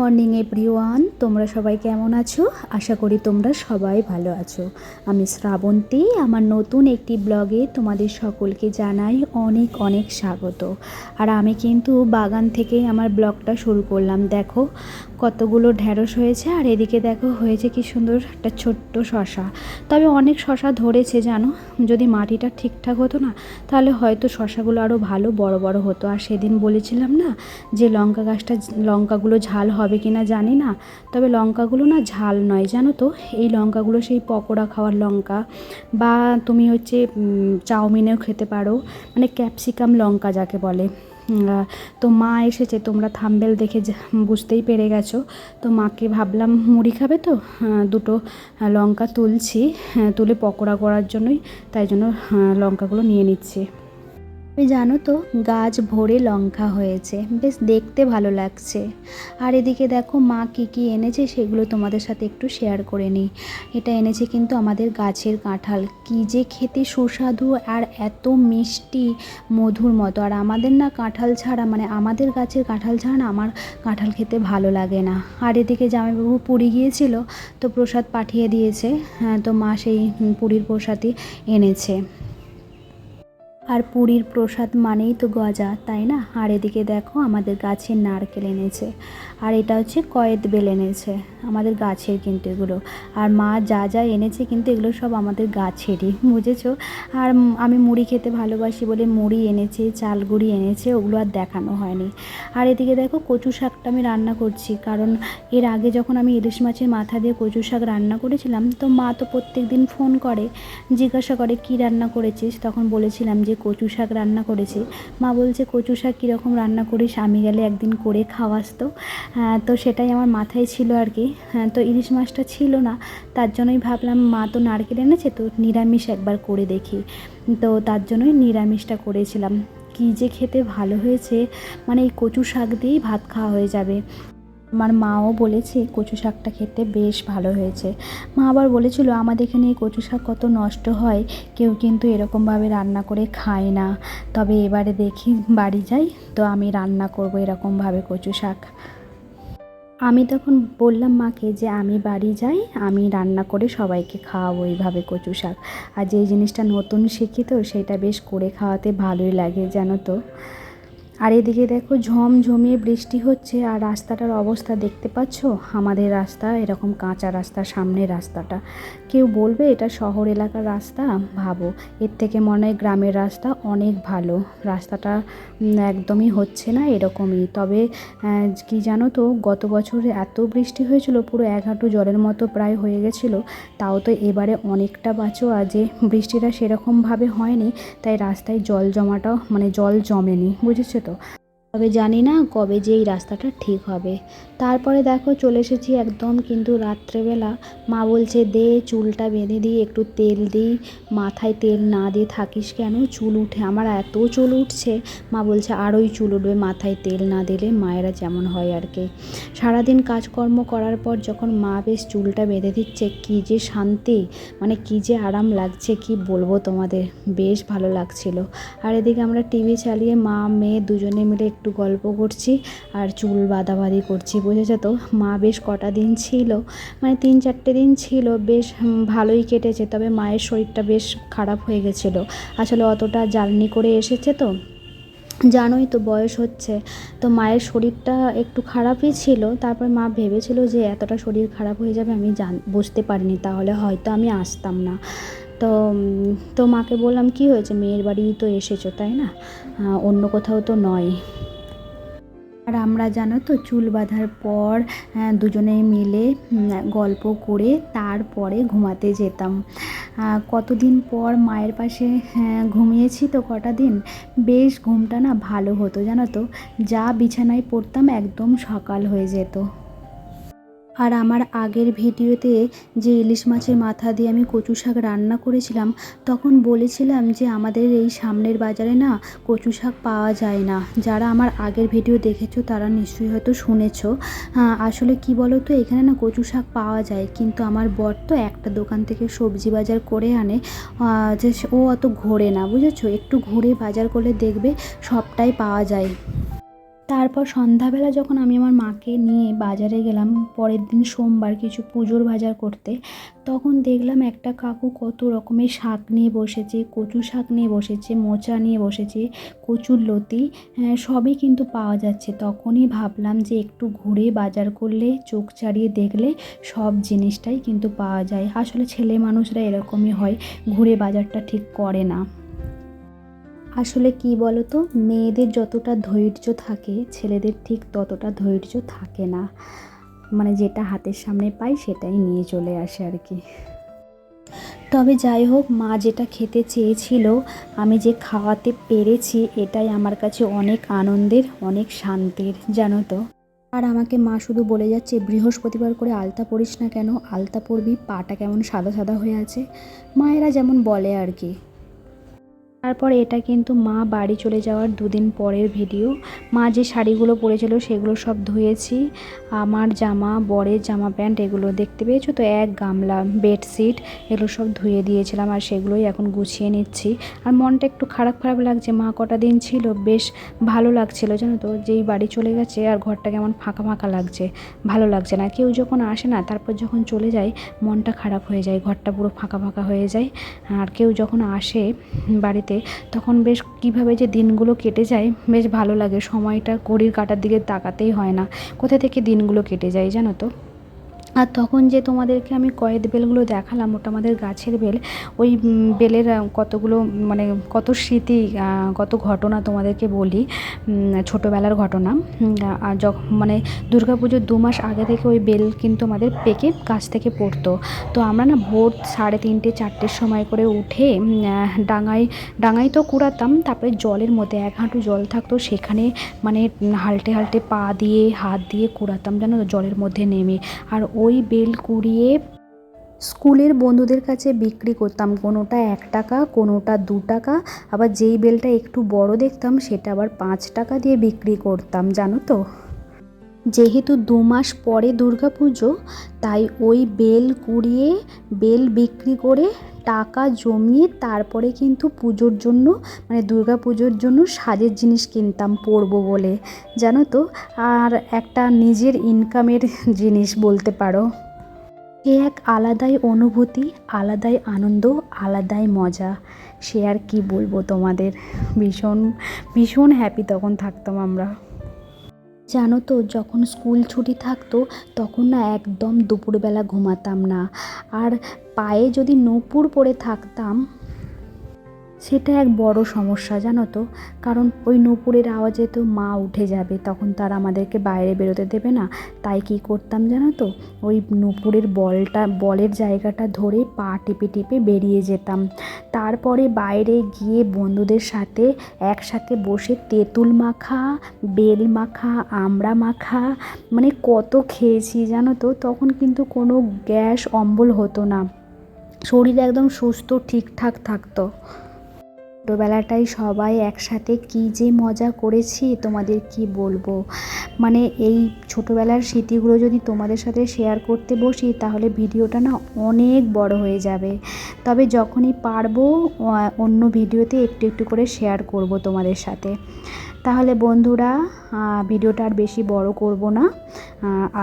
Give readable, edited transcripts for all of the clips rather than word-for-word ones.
Morning everyone, তোমরা সবাই কেমন আছো? আশা করি তোমরা সবাই ভালো আছো। আমি শ্রাবন্তী, আমার নতুন একটি ব্লগে তোমাদের সকলকে জানাই অনেক অনেক স্বাগত। আর আমি কিন্তু বাগান থেকেই আমার ব্লগটা শুরু করলাম। দেখো কতগুলো ঢ্যাঁড়স হয়েছে, আর এদিকে দেখো হয়েছে কি সুন্দর একটা ছোট্ট শশা। তবে অনেক শশা ধরেছে জানো, যদি মাটিটা ঠিকঠাক হতো না তাহলে হয়তো শশাগুলো আরও ভালো বড় বড় হতো। আর সেদিন বলেছিলাম না যে লঙ্কাগুলো ঝাল হবে কি না জানি না, তবে লঙ্কাগুলো না ঝাল নয় জানো তো। এই লঙ্কাগুলো সেই পকোড়া খাওয়ার লঙ্কা, বা তুমি হচ্ছে চাউমিনেও খেতে পারো, মানে ক্যাপসিকাম লঙ্কা যাকে বলে। তো মা এসেছে, তোমরা থাম্বনেল দেখে বুঝতেই পেরে গেছো। তো মাকে ভাবলাম মুড়ি খাবে তো দুটো লঙ্কা তুলছি, তুলে পকোড়া করার জন্যই, তাই জন্য লঙ্কাগুলো নিয়ে নিচ্ছি। তুমি জানো তো গাছ ভরে লঙ্কা হয়েছে, বেশ দেখতে ভালো লাগছে। আর এদিকে দেখো মা কী কী এনেছে সেগুলো তোমাদের সাথে একটু শেয়ার করে নিই। এটা এনেছে কিন্তু আমাদের গাছের কাঁঠাল, কী যে খেতে সুস্বাদু আর এত মিষ্টি, মধুর মতো। আর আমাদের না কাঁঠাল ছাড়া, মানে আমাদের গাছের কাঁঠাল ছাড়া না আমার কাঁঠাল খেতে ভালো লাগে না। আর এদিকে জামাইবাবু পুরী গিয়েছিল, তো প্রসাদ পাঠিয়ে দিয়েছে। তো মা সেই পুরীর প্রসাদই এনেছে। আর পুরীর প্রসাদ মানেই তো গজা, তাই না? আর এদিকে দেখো আমাদের গাছের নারকেল এনেছে, আর এটা হচ্ছে কয়েদ বেল এনেছে, আমাদের গাছের কিন্তু এগুলো। আর মা যা যা এনেছে কিন্তু এগুলো সব আমাদের গাছেরই, বুঝেছো। আর আমি মুড়ি খেতে ভালোবাসি বলে মুড়ি এনেছে, চালগুড়ি এনেছে, ওগুলো আর দেখানো হয়নি। আর এদিকে দেখো কচু শাকটা আমি রান্না করছি, কারণ এর আগে যখন আমি ইলিশ মাছের মাথা দিয়ে কচু শাক রান্না করেছিলাম, তো মা তো প্রত্যেক দিন ফোন করে জিজ্ঞাসা করে কী রান্না করেছিস, তখন বলেছিলাম যে কচু শাক রান্না করেছি। মা বলছে কচু শাক কীরকম রান্না করিস, আমি গেলে একদিন করে খাওয়াস তো। তো সেটাই আমার মাথায় ছিল আর কি। তো ইলিশ মাছটা ছিল না, তার জন্যই ভাবলাম মা তো নারকেল এনেছে, তো নিরামিষ একবার করে দেখি। তো তার জন্যই নিরামিষটা করেছিলাম। কী যে খেতে ভালো হয়েছে, মানে এই কচু শাক দিয়েই ভাত খাওয়া হয়ে যাবে। আমার মাও বলেছে কচু শাকটা খেতে বেশ ভালো হয়েছে। মা আবার বলেছিল আমাদের এখানে এই কচু শাক কত নষ্ট হয়, কেউ কিন্তু এরকমভাবে রান্না করে খায় না। তবে এবারে দেখি বাড়ি যাই, তো আমি রান্না করব এরকমভাবে কচু শাক। আমি তখন বললাম মাকে যে আমি বাড়ি যাই, আমি রান্না করে সবাইকে খাওয়াবো এইভাবে কচু শাক। আর যেই জিনিসটা নতুন শিখি তো সেটা বেশ করে খাওয়াতে ভালোই লাগে জানো তো। আর এদিকে দেখো ঝমঝমিয়ে বৃষ্টি হচ্ছে, আর রাস্তাটার অবস্থা দেখতে পাচ্ছ। আমাদের রাস্তা এরকম কাঁচা রাস্তা, সামনের রাস্তাটা। কেউ বলবে এটা শহর এলাকার রাস্তা, ভাবো এর থেকে মনে হয় গ্রামের রাস্তা অনেক ভালো। রাস্তাটা একদমই হচ্ছে না এরকমই। তবে কি জানো তো, গত বছর এত বৃষ্টি হয়েছিল, পুরো এক হাঁটু জলের মতো প্রায় হয়ে গেছিলো। তাও তো এবারে অনেকটা বাঁচো, আর যে বৃষ্টিটা সেরকমভাবে হয়নি, তাই রাস্তায় জল জমাটাও, মানে জল জমেনি, বুঝেছো তো। তবে জানি না কবে যে এই রাস্তাটা ঠিক হবে। তারপরে দেখো চলে এসেছি একদম কিন্তু রাত্রেবেলা। মা বলছে দে চুলটা বেঁধে দিই, একটু তেল দিই। মাথায় তেল না দিয়ে থাকিস কেন, চুল উঠে, আমার এত চুল উঠছে। মা বলছে আরোই চুল উঠবে মাথায় তেল না দিলে, মায়েরা যেমন হয় আর কি। সারাদিন কাজকর্ম করার পর যখন মা বেশ চুলটা বেঁধে দিচ্ছে, কী যে শান্তি, মানে কী যে আরাম লাগছে, কি বলবো তোমাদের, বেশ ভালো লাগছিল। আর এদিকে আমরা টিভি চালিয়ে মা মেয়ে দুজনে মিলে একটু গল্প করছি আর চুল বাঁধাবাঁধি করছি, বুঝেছো তো। মা বেশ কটা দিন ছিল, মানে 3-4 দিন ছিল, বেশ ভালোই কেটেছে। তবে মায়ের শরীরটা বেশ খারাপ হয়ে গেছিলো, আসলে অতটা জার্নি করে এসেছে তো, জানোই তো বয়স হচ্ছে। তো মায়ের শরীরটা একটু খারাপই ছিল। তারপর মা ভেবেছিল যে এতটা শরীর খারাপ হয়ে যাবে আমি বুঝতে পারিনি, তাহলে হয়তো আমি আসতাম না। তো তো মাকে বললাম কি হয়েছে, মেয়ের বাড়ি তো এসেছো তাই না, অন্য কোথাও তো নয়। আর আমরা জানো তো চুল বাঁধার পর দুজনে মিলে গল্প করে তারপরে ঘুমাতে যেতাম। কতদিন পর মায়ের পাশে ঘুমিয়েছি তো কটা দিন, বেশ ঘুমটা না ভালো হতো জানো তো। যা বিছানায় পড়তাম একদম সকাল হয়ে যেত। আর আমার আগের ভিডিওতে যে ইলিশ মাছের মাথা দিয়ে আমি কচু শাক রান্না করেছিলাম, তখন বলেছিলাম যে আমাদের এই সামনের বাজারে না কচু শাক পাওয়া যায় না। যারা আমার আগের ভিডিও দেখেছো তারা নিশ্চয়ই হয়তো শুনেছো। আসলে কি বলো তো, এখানে না কচু শাক পাওয়া যায়, কিন্তু আমার বর তো একটা দোকান থেকে সবজি বাজার করে আনে, যে ও অত ঘোরে না, বুঝেছো। একটু ঘুরে বাজার করলে দেখবে সবটাই পাওয়া যায়। তারপর সন্ধ্যাবেলা যখন আমি আমার মাকে নিয়ে বাজারে গেলাম পরের দিন সোমবার কিছু পুজোর বাজার করতে, তখন দেখলাম একটা কাকু কত রকমের শাক নিয়ে বসেছে, কচু শাক নিয়ে বসেছে, মোচা নিয়ে বসেছে, কচুর লতি, সবই কিন্তু পাওয়া যাচ্ছে। তখনই ভাবলাম যে একটু ঘুরে বাজার করলে, চোখ চালিয়ে দেখলে সব জিনিসটাই কিন্তু পাওয়া যায়। আসলে ছেলে মানুষরা এরকমই হয়, ঘুরে বাজারটা ঠিক করে না। আসলে কি বলো তো, মেয়েদের যতটা ধৈর্য থাকে ছেলেদের ঠিক ততটা ধৈর্য থাকে না, মানে যেটা হাতের সামনে পাই সেটাই নিয়ে চলে আসে আর কি। তবে যাই হোক, মা যেটা খেতে চেয়েছিল আমি যে খাওয়াতে পেরেছি, এটাই আমার কাছে অনেক আনন্দের, অনেক শান্তির, জানো তো। আর আমাকে মা শুধু বলে যাচ্ছে, বৃহস্পতিবার করে আলতা পরিস না কেন, আলতা পরবি, পাটা কেমন সাদা সাদা হয়ে আছে, মায়েরা যেমন বলে আর কি। তারপর এটা কিন্তু মা বাড়ি চলে যাওয়ার দুদিন পরের ভিডিও। মা যে শাড়িগুলো পরেছিল সেগুলো সব ধুয়েছি, আমার জামা, বরের জামা প্যান্ট, এগুলো দেখতে পেয়েছো তো, এক গামলা, বেডশিট, এগুলো সব ধুয়ে দিয়েছিলাম আর সেগুলোই এখন গুছিয়ে নিচ্ছি। আর মনটা একটু খারাপ খারাপ লাগছে, মা কটা দিন ছিল বেশ ভালো লাগছিল, জানো তো। যেই বাড়ি চলে গেছে আর ঘরটা কেমন ফাঁকা ফাঁকা লাগছে, ভালো লাগছে না। কেউ যখন আসে না, তারপর যখন চলে যায় মনটা খারাপ হয়ে যায়, ঘরটা পুরো ফাঁকা ফাঁকা হয়ে যায়। আর কেউ যখন আসে বাড়িতে তখন বেশ কীভাবে যে দিনগুলো কেটে যায়, বেশ ভালো লাগে। সময়টা ঘড়ির কাঁটার দিকে তাকাতেই হয় না, কোথা থেকে দিনগুলো কেটে যায়, জানো তো। আর তখন যে তোমাদেরকে আমি কয়েদ বেলগুলো দেখালাম, ওটা আমাদের গাছের বেল। ওই বেলের কতগুলো, মানে কত স্মৃতি, কত ঘটনা তোমাদেরকে বলি, ছোটোবেলার ঘটনা। আর মানে দুর্গাপুজোর 2 মাস আগে থেকে ওই বেল কিন্তু আমাদের পেকে গাছ থেকে পড়তো। তো আমরা না ভোর 3:30 4টের সময় করে উঠে ডাঙায় তো কুড়াতাম, তারপরে জলের মধ্যে 1 হাঁটু জল থাকতো, সেখানে মানে হালটে হালটে পা দিয়ে হাত দিয়ে কুড়াতাম, জানো তো, জলের মধ্যে নেমে। আর ওই বেল কুড়িয়ে স্কুলের বন্ধুদের কাছে বিক্রি করতাম, কোনোটা 1 টাকা, কোনোটা 2 টাকা, আবার যেই বেলটা একটু বড় দেখতাম সেটা আবার 5 টাকা দিয়ে বিক্রি করতাম, জানো তো। যেহেতু 2 মাস পরে দুর্গাপুজো, তাই ওই বেল কুড়িয়ে বেল বিক্রি করে টাকা জমিয়ে তারপরে কিন্তু পুজোর জন্য, মানে দুর্গাপুজোর জন্য সাজের জিনিস কিনতাম পরবো বলে, জানো তো। আর একটা নিজের ইনকামের জিনিস বলতে পারো। এ এক আলাদাই অনুভূতি, আলাদাই আনন্দ, আলাদাই মজা, সে আর কি বলবো তোমাদের। ভীষণ ভীষণ হ্যাপি তখন থাকতাম আমরা। জানো তো, যখন স্কুল ছুটি থাকতো তখন না একদম দুপুরবেলা ঘুমাতাম না। আর পায়ে যদি নূপুর পরে থাকতাম, সেটা এক বড় সমস্যা, জানো তো। কারণ ওই নূপুরের আওয়াজে তো মা উঠে যাবে, তখন তার আমাদেরকে বাইরে বেরোতে দেবে না। তাই কী করতাম জানো তো, ওই নূপুরের বলের জায়গাটা ধরে পা টিপে টিপে বেরিয়ে যেতাম। তারপরে বাইরে গিয়ে বন্ধুদের সাথে একসাথে বসে তেঁতুল মাখা, বেল মাখা, আমড়া মাখা, মানে কত খেয়েছি, জানো তো। তখন কিন্তু কোনো গ্যাস অম্বল হতো না, শরীর একদম সুস্থ ঠিকঠাক থাকতো। ছোটোবেলাটাই সবাই একসাথে কী যে মজা করেছি তোমাদের কি বলবো। মানে এই ছোটোবেলার স্মৃতিগুলো যদি তোমাদের সাথে শেয়ার করতে বসি তাহলে ভিডিওটা না অনেক বড় হয়ে যাবে। তবে যখনই পারবো অন্য ভিডিওতে একটু একটু করে শেয়ার করব তোমাদের সাথে। তাহলে বন্ধুরা, ভিডিওটা আর বেশি বড় করব না,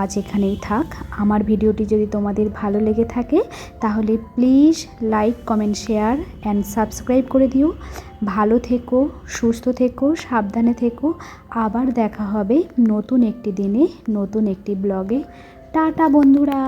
আজ এখানেই থাক। আমার ভিডিওটি যদি তোমাদের ভালো লেগে থাকে তাহলে please like, comment, share and subscribe করে দিও। ভালো থেকো, সুস্থ থেকো, সাবধানে থেকো। আবার দেখা হবে নতুন একটি দিনে, নতুন একটি ব্লগে। টাটা বন্ধুরা।